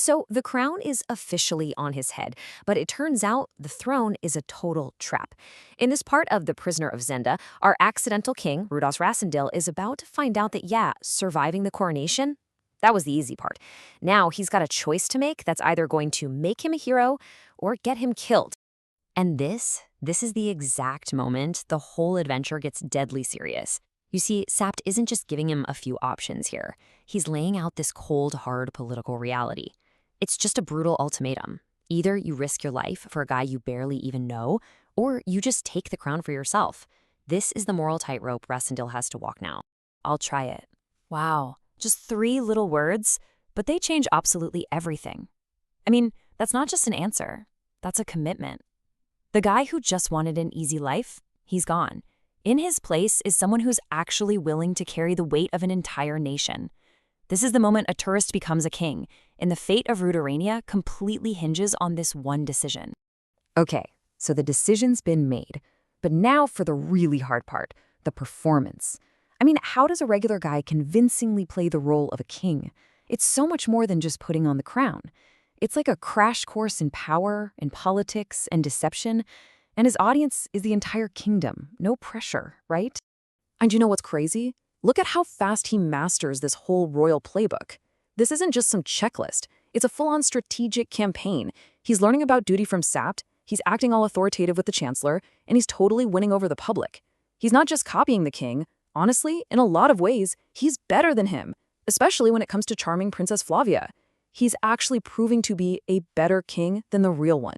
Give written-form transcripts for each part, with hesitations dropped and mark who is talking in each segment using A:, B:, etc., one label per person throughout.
A: So the crown is officially on his head, but it turns out the throne is a total trap. In this part of The Prisoner of Zenda, our accidental king, Rudolf Rassendyll, is about to find out that, yeah, surviving the coronation, that was the easy part. Now he's got a choice to make that's either going to make him a hero or get him killed. And this is the exact moment the whole adventure gets deadly serious. You see, Sapt isn't just giving him a few options here. He's laying out this cold, hard political reality. It's just a brutal ultimatum. Either you risk your life for a guy you barely even know, or you just take the crown for yourself. This is the moral tightrope Rassendyll has to walk now. I'll try it. Wow, just 3 little words, but they change absolutely everything. I mean, that's not just an answer. That's a commitment. The guy who just wanted an easy life, he's gone. In his place is someone who's actually willing to carry the weight of an entire nation. This is the moment a tourist becomes a king, and the fate of Rudorania completely hinges on this one decision. Okay, so the decision's been made. But now for the really hard part, the performance. I mean, how does a regular guy convincingly play the role of a king? It's so much more than just putting on the crown. It's like a crash course in power, in politics, and deception, and his audience is the entire kingdom. No pressure, right? And you know what's crazy? Look at how fast he masters this whole royal playbook. This isn't just some checklist. It's a full-on strategic campaign. He's learning about duty from Sapt, he's acting all authoritative with the chancellor, and he's totally winning over the public. He's not just copying the king. Honestly, in a lot of ways, he's better than him, especially when it comes to charming Princess Flavia. He's actually proving to be a better king than the real one.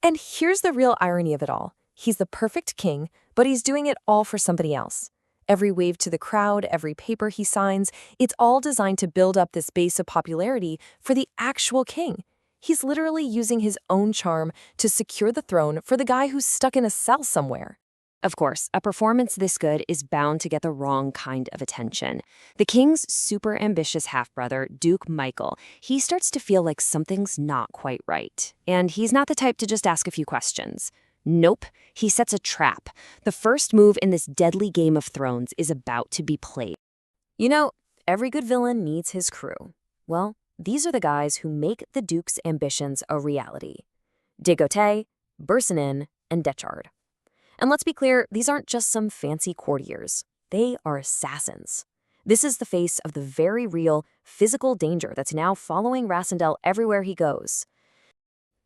A: And here's the real irony of it all. He's the perfect king, but he's doing it all for somebody else. Every wave to the crowd, every paper he signs, it's all designed to build up this base of popularity for the actual king. He's literally using his own charm to secure the throne for the guy who's stuck in a cell somewhere. Of course, a performance this good is bound to get the wrong kind of attention. The king's super ambitious half-brother, Duke Michael, he starts to feel like something's not quite right. And he's not the type to just ask a few questions. Nope, he sets a trap. The first move in this deadly Game of Thrones is about to be played. You know, every good villain needs his crew. Well, these are the guys who make the Duke's ambitions a reality. Digote, Bersanin, and Detchard. And let's be clear, these aren't just some fancy courtiers. They are assassins. This is the face of the very real physical danger that's now following Rassendyll everywhere he goes.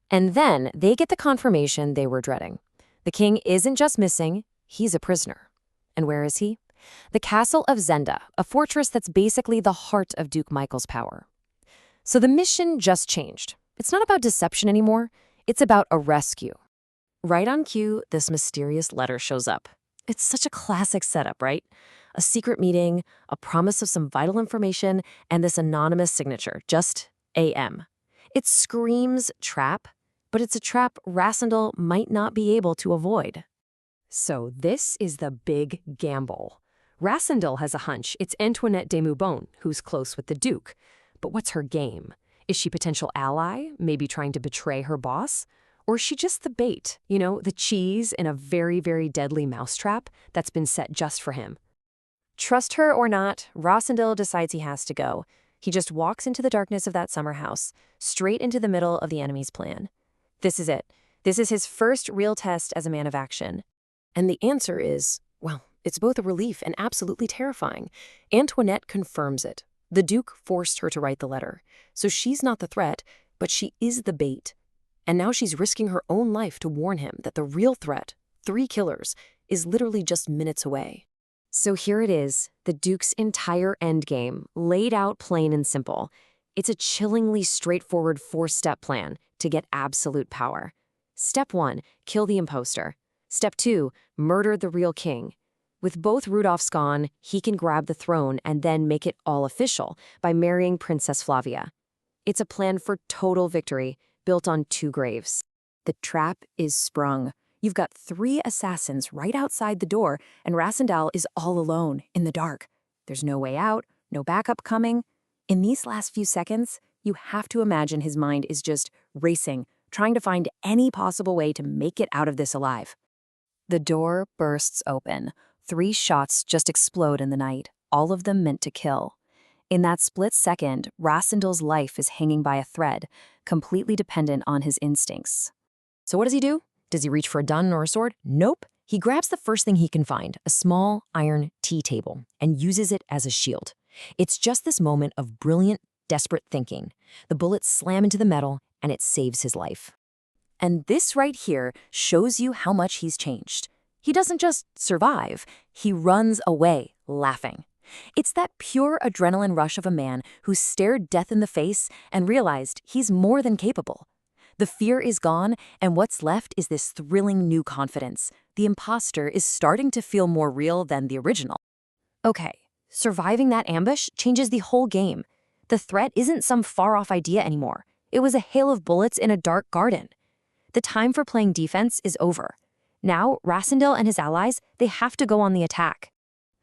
A: And then they get the confirmation they were dreading. The king isn't just missing, he's a prisoner. And where is he? The castle of Zenda, a fortress that's basically the heart of Duke Michael's power. So the mission just changed. It's not about deception anymore, it's about a rescue. Right on cue, this mysterious letter shows up. It's such a classic setup, right? A secret meeting, a promise of some vital information, and this anonymous signature, just AM. It screams trap, but it's a trap Rassendyll might not be able to avoid. So this is the big gamble. Rassendyll has a hunch it's Antoinette de Moubon who's close with the Duke. But what's her game? Is she potential ally, maybe trying to betray her boss? Or is she just the bait, you know, the cheese in a very, very deadly mousetrap that's been set just for him? Trust her or not, Rassendyll decides he has to go. He just walks into the darkness of that summer house, straight into the middle of the enemy's plan. This is it. This is his first real test as a man of action. And the answer is, well, it's both a relief and absolutely terrifying. Antoinette confirms it. The Duke forced her to write the letter. So she's not the threat, but she is the bait. And now she's risking her own life to warn him that the real threat, 3 killers, is literally just minutes away. So here it is, the Duke's entire endgame, laid out plain and simple. It's a chillingly straightforward 4-step plan to get absolute power. Step 1, kill the imposter. Step 2, murder the real king. With both Rudolphs gone, he can grab the throne and then make it all official by marrying Princess Flavia. It's a plan for total victory, built on 2 graves. The trap is sprung. You've got 3 assassins right outside the door, and Rassendyll is all alone, in the dark. There's no way out, no backup coming. In these last few seconds, you have to imagine his mind is just racing, trying to find any possible way to make it out of this alive. The door bursts open. 3 shots just explode in the night, all of them meant to kill. In that split second, Rasendel's life is hanging by a thread, completely dependent on his instincts. So what does he do? Does he reach for a gun or a sword? Nope. He grabs the first thing he can find, a small iron tea table, and uses it as a shield. It's just this moment of brilliant, desperate thinking. The bullets slam into the metal, and it saves his life. And this right here shows you how much he's changed. He doesn't just survive, he runs away, laughing. It's that pure adrenaline rush of a man who stared death in the face and realized he's more than capable. The fear is gone, and what's left is this thrilling new confidence. The imposter is starting to feel more real than the original. Okay, surviving that ambush changes the whole game. The threat isn't some far-off idea anymore. It was a hail of bullets in a dark garden. The time for playing defense is over. Now, Rasendil and his allies, they have to go on the attack.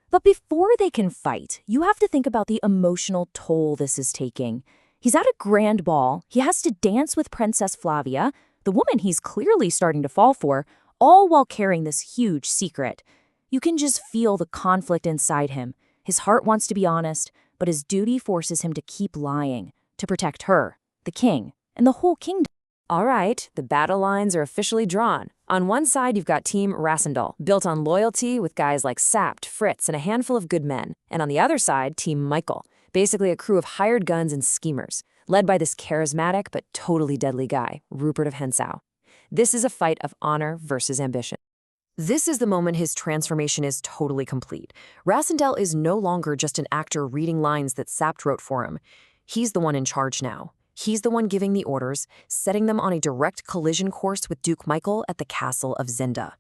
A: But before they can fight, you have to think about the emotional toll this is taking. He's at a grand ball, he has to dance with Princess Flavia, the woman he's clearly starting to fall for, all while carrying this huge secret. You can just feel the conflict inside him. His heart wants to be honest, but his duty forces him to keep lying, to protect her, the king, and the whole kingdom. All right, the battle lines are officially drawn. On one side, you've got Team Rasendal, built on loyalty with guys like Sapt, Fritz, and a handful of good men. And on the other side, Team Michael, basically a crew of hired guns and schemers, led by this charismatic but totally deadly guy, Rupert of Hentzau. This is a fight of honor versus ambition. This is the moment his transformation is totally complete. Rasendal is no longer just an actor reading lines that Sapt wrote for him. He's the one in charge now. He's the one giving the orders, setting them on a direct collision course with Duke Michael at the castle of Zenda.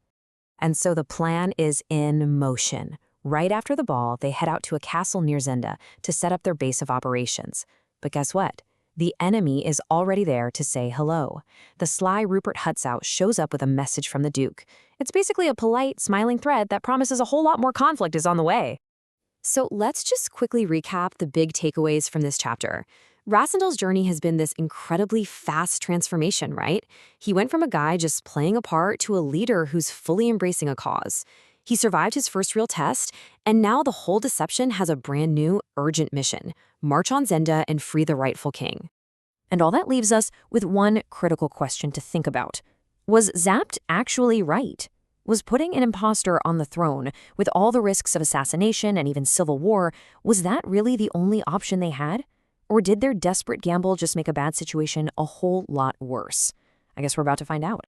A: And so the plan is in motion. Right after the ball, they head out to a castle near Zenda to set up their base of operations. But guess what? The enemy is already there to say hello. The sly Rupert Hentzau shows up with a message from the Duke. It's basically a polite, smiling thread that promises a whole lot more conflict is on the way. So let's just quickly recap the big takeaways from this chapter. Rasendal's journey has been this incredibly fast transformation, right? He went from a guy just playing a part to a leader who's fully embracing a cause. He survived his first real test, and now the whole deception has a brand new, urgent mission: march on Zenda and free the rightful king. And all that leaves us with one critical question to think about. Was Sapt actually right? Was putting an imposter on the throne, with all the risks of assassination and even civil war, was that really the only option they had? Or did their desperate gamble just make a bad situation a whole lot worse? I guess we're about to find out.